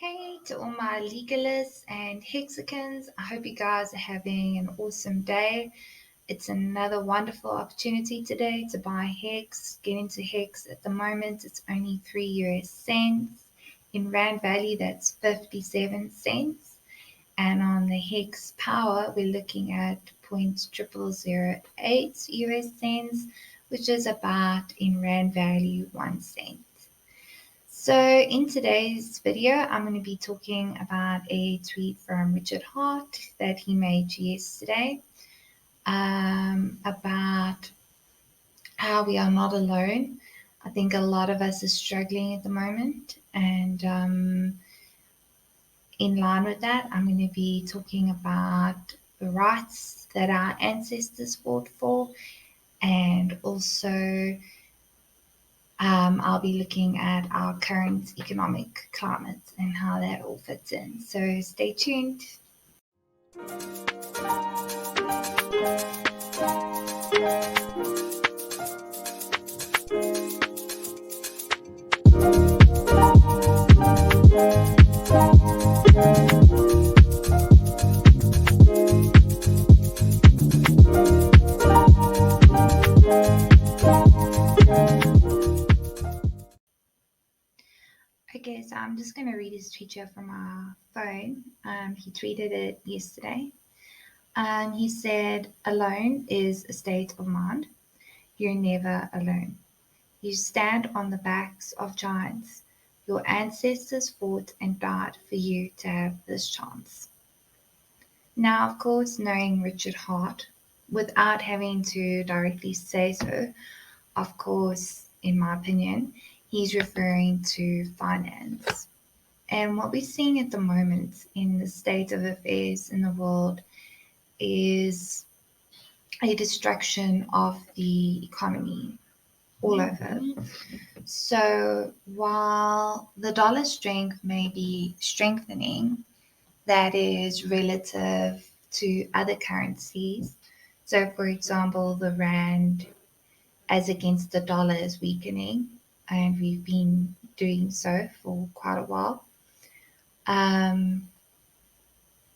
Hey to all my legalists and hexicans. I hope you guys are having an awesome day. It's another wonderful opportunity today to buy HEX. Get into HEX at the moment. It's only 3 US cents. In Rand value, that's 57 cents. And on the HEX power, we're looking at 0.0008 US cents, which is about in Rand value 1 cent. So in today's video, I'm going to be talking about a tweet from Richard Hart that he made yesterday about how we are not alone. I think a lot of us are struggling at the moment, and in line with that, I'm going to be talking about the rights that our ancestors fought for, and also I'll be looking at our current economic climate and how that all fits in. So stay tuned. Okay, so I'm just going to read his tweet here from our phone. He tweeted it yesterday. He said, "Alone is a state of mind. You're never alone. You stand on the backs of giants. Your ancestors fought and died for you to have this chance." Now, of course, knowing Richard Hart, without having to directly say so, of course, in my opinion, he's referring to finance. And what we're seeing at the moment in the state of affairs in the world is a destruction of the economy all over. So while the dollar strength may be strengthening, that is relative to other currencies. So for example, the rand as against the dollar is weakening, and we've been doing so for quite a while.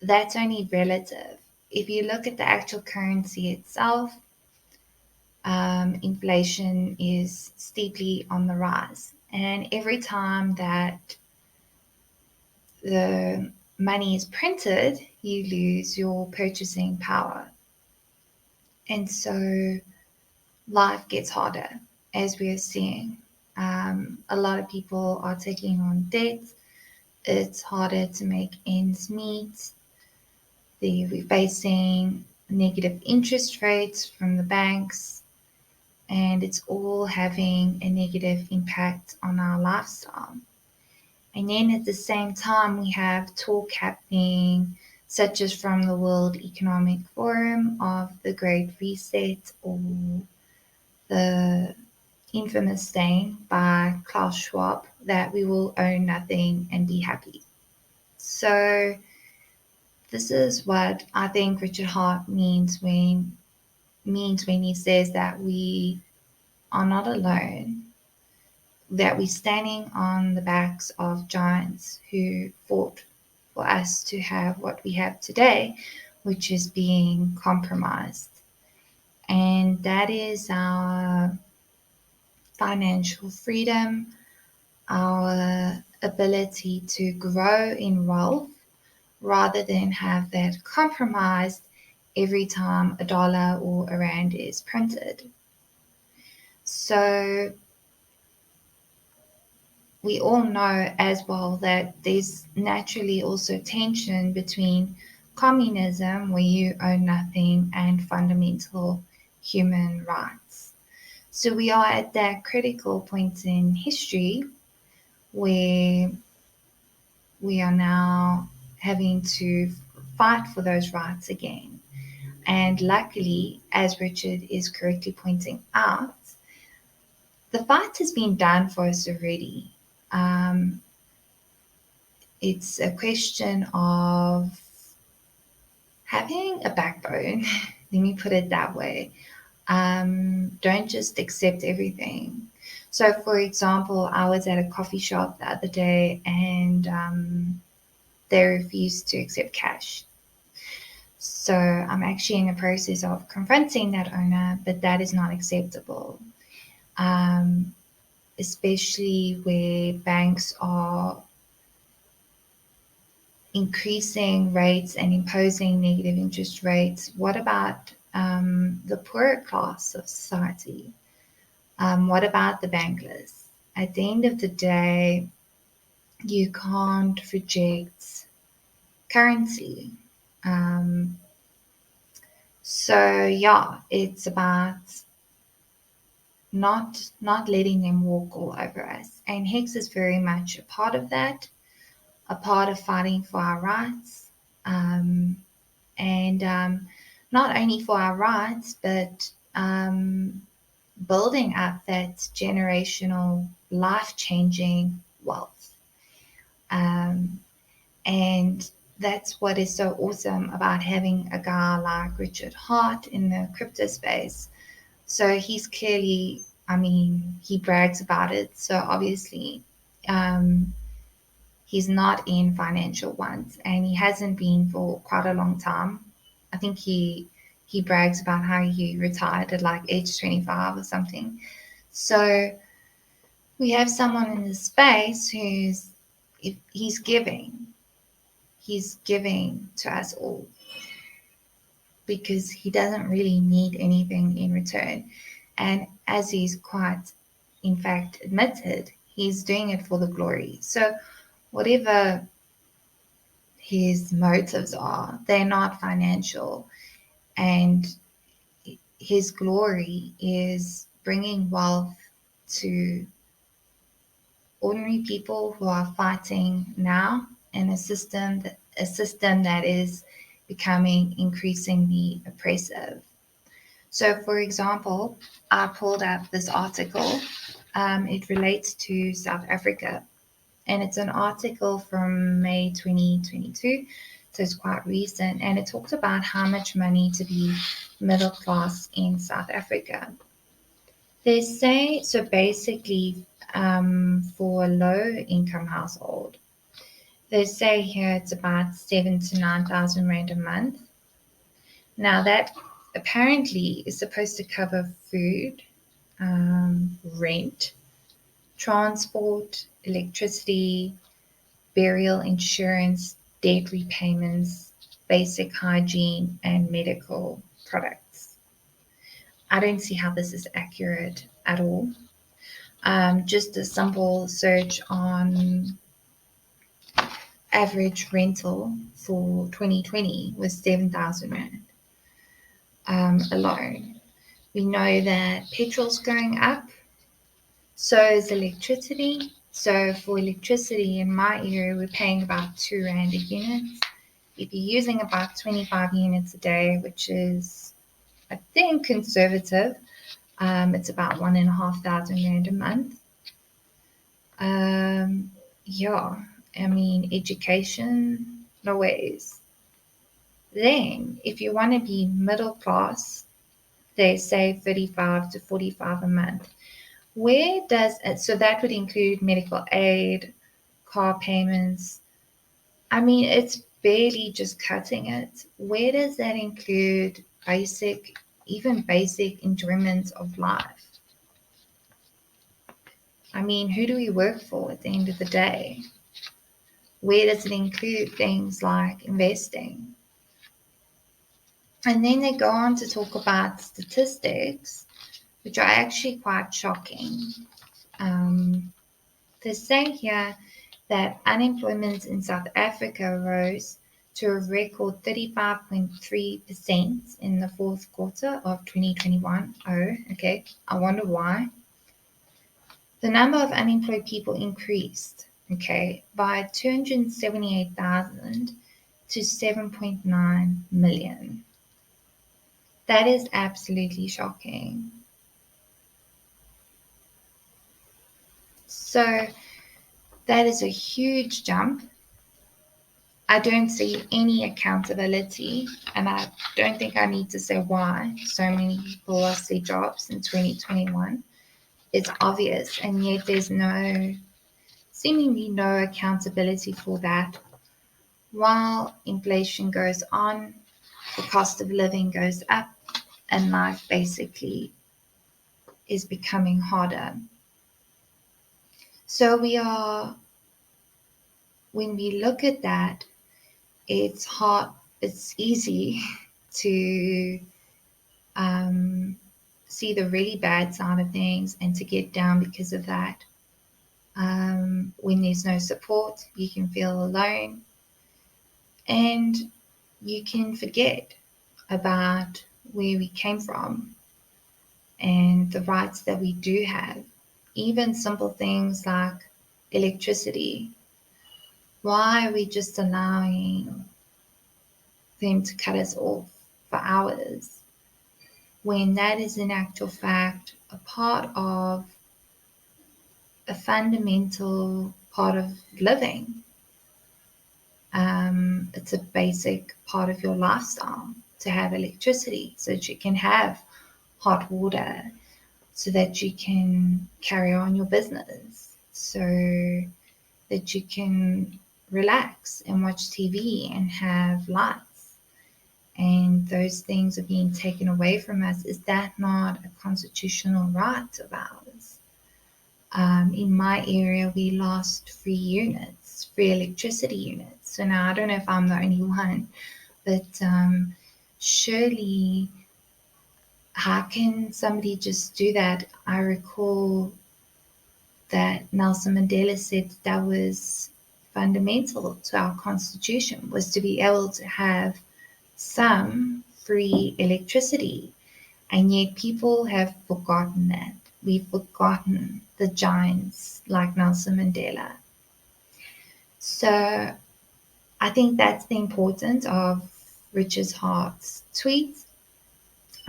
That's only relative. If you look at the actual currency itself, inflation is steeply on the rise. And every time that the money is printed, you lose your purchasing power. And so life gets harder, as we are seeing. A lot of people are taking on debt. It's harder to make ends meet. We're facing negative interest rates from the banks, and it's all having a negative impact on our lifestyle. And then at the same time, we have talk happening, such as from the World Economic Forum, of the Great Reset, or the infamous saying by Klaus Schwab that we will own nothing and be happy. So this is what I think Richard Hart means when he says that we are not alone, that we're standing on the backs of giants who fought for us to have what we have today, which is being compromised. And that is our financial freedom, our ability to grow in wealth, rather than have that compromised every time a dollar or a rand is printed. So we all know as well that there's naturally also tension between communism, where you own nothing, and fundamental human rights. So we are at that critical point in history where we are now having to fight for those rights again. And luckily, as Richard is correctly pointing out, the fight has been done for us already. It's a question of having a backbone. Let me put it that way. Don't just accept everything. So, for example, I was at a coffee shop the other day and they refused to accept cash. So I'm actually in the process of confronting that owner, but that is not acceptable, especially where banks are increasing rates and imposing negative interest rates. What about the poorer class of society? What about the bankless? At the end of the day, you can't reject currency. So yeah, it's about not letting them walk all over us. And HEX is very much a part of that, a part of fighting for our rights. And not only for our rights, but building up that generational, life-changing wealth. And that's what is so awesome about having a guy like Richard Hart in the crypto space. So he's clearly, I mean, he brags about it. So obviously, he's not in financial ones, and he hasn't been for quite a long time. I think he brags about how he retired at like age 25 or something. So we have someone in this space who's, if he's giving to us all because he doesn't really need anything in return. And as he's quite, in fact, admitted, he's doing it for the glory. So whatever his motives are, they're not financial. And his glory is bringing wealth to ordinary people who are fighting now in a system that is becoming increasingly oppressive. So, for example, I pulled up this article. It relates to South Africa, and it's an article from May 2022, so it's quite recent, and it talks about how much money to be middle class in South Africa. They say, so basically, for a low income household, they say here it's about 7,000 to 9,000 rand a month. Now that apparently is supposed to cover food, rent, transport, electricity, burial insurance, debt repayments, basic hygiene, and medical products. I don't see how this is accurate at all. Just a simple search on average rental for 2020 was 7,000 rand alone. We know that petrol's going up, so is electricity. So for electricity in my area, we're paying about 2 rand a unit. If you're using about 25 units a day, which is, I think, conservative, it's about 1,500 rand a month. Yeah, I mean, education, no ways. Then, if you want to be middle class, they say 35 to 45 a month. Where does it, so that would include medical aid, car payments. I mean, it's barely just cutting it. Where does that include basic, even basic enjoyment of life? I mean, who do we work for at the end of the day? Where does it include things like investing? And then they go on to talk about statistics, which are actually quite shocking. They say here that unemployment in South Africa rose to a record 35.3% in the fourth quarter of 2021. Oh, okay. I wonder why. The number of unemployed people increased, okay, by 278,000 to 7.9 million. That is absolutely shocking. So that is a huge jump. I don't see any accountability, and I don't think I need to say why so many people lost their jobs in 2021. it's obvious, and yet there's seemingly no accountability for that. While inflation goes on, the cost of living goes up, and life basically is becoming harder. So when we look at that, it's hard, it's easy to see the really bad side of things and to get down because of that. When there's no support, you can feel alone, and you can forget about where we came from and the rights that we do have. Even simple things like electricity. Why are we just allowing them to cut us off for hours when that is in actual fact a part of a fundamental part of living? It's a basic part of your lifestyle to have electricity so that you can have hot water, so that you can carry on your business, so that you can relax and watch TV and have lights. And those things are being taken away from us. Is that not a constitutional right of ours? In my area, we lost free electricity units. So now I don't know if I'm the only one, but surely, how can somebody just do that? I recall that Nelson Mandela said that was fundamental to our constitution, was to be able to have some free electricity. And yet people have forgotten that. We've forgotten the giants like Nelson Mandela. So I think that's the importance of Richard Hart's tweets.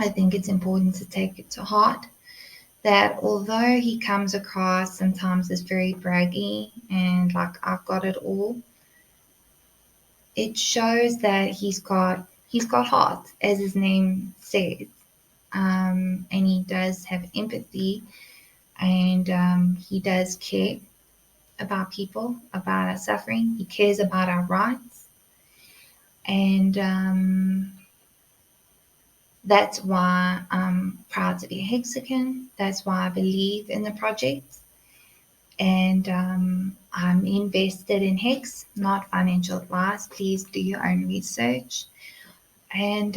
I think it's important to take it to heart that although he comes across sometimes as very braggy and like I've got it all, it shows that he's got heart, as his name says, and he does have empathy, and he does care about people, about our suffering. He cares about our rights, and that's why I'm proud to be a Hexagon. That's why I believe in the project. And I'm invested in HEX, not financial advice. Please do your own research. And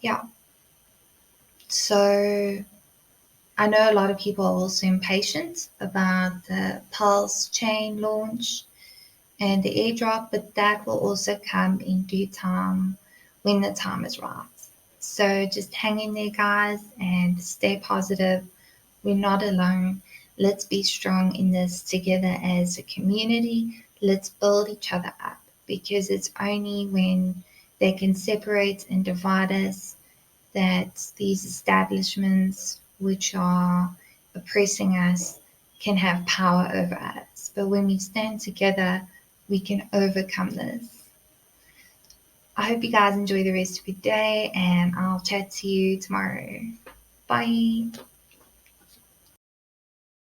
yeah, so I know a lot of people are also impatient about the PULSECHAIN launch and the airdrop, but that will also come in due time when the time is right. So just hang in there, guys, and stay positive. We're not alone. Let's be strong in this together as a community. Let's build each other up, because it's only when they can separate and divide us that these establishments which are oppressing us can have power over us. But when we stand together, we can overcome this. I hope you guys enjoy the rest of your day, and I'll chat to you tomorrow. Bye.